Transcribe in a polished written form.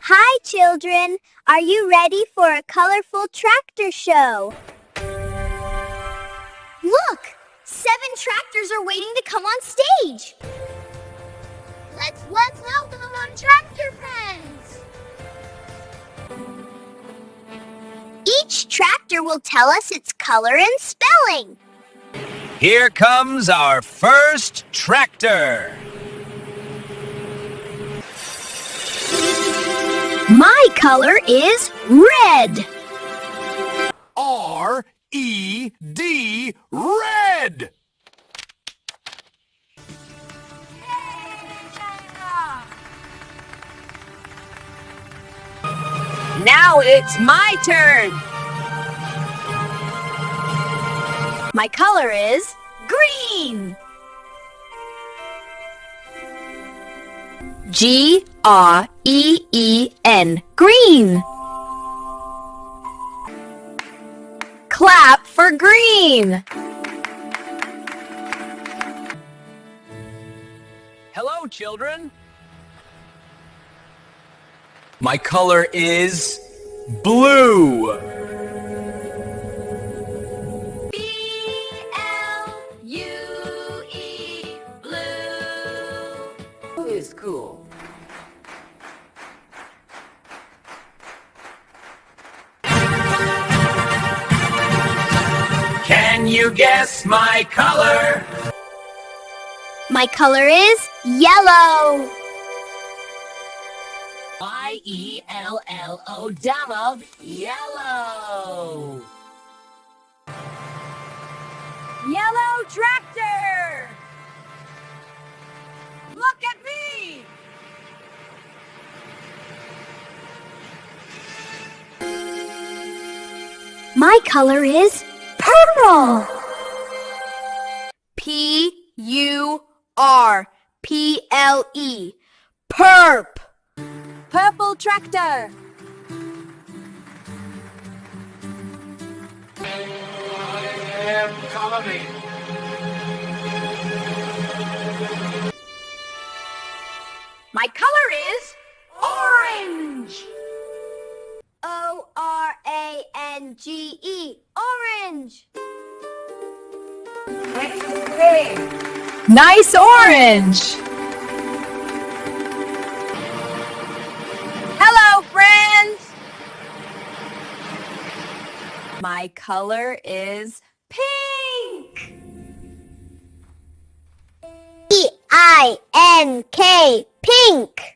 Hi, children. Are you ready for a colorful tractor show? Look! 7 tractors are waiting to come on stage. Let's welcome our tractor friends. Each tractor will tell us its color and spelling. Here comes our first tractor. My color is red. R-E-D, red. Now it's my turn. My color is green. G-R-E-E-N, green. Clap for green. Hello, children. My color is blue. B-L-U-E, blue. Blue is cool. Can you guess my color? My color is yellow. Y-E-L-L-O, Donald, yellow. Yellow tractor. Look at me. My color is purple. P-U-R-P-L-E, perp. Purple tractor. I am coming. My color is orange. O-R-A-N-G-E, orange. Nice orange. Hello, friends. My color is pink. P-I-N-K, pink.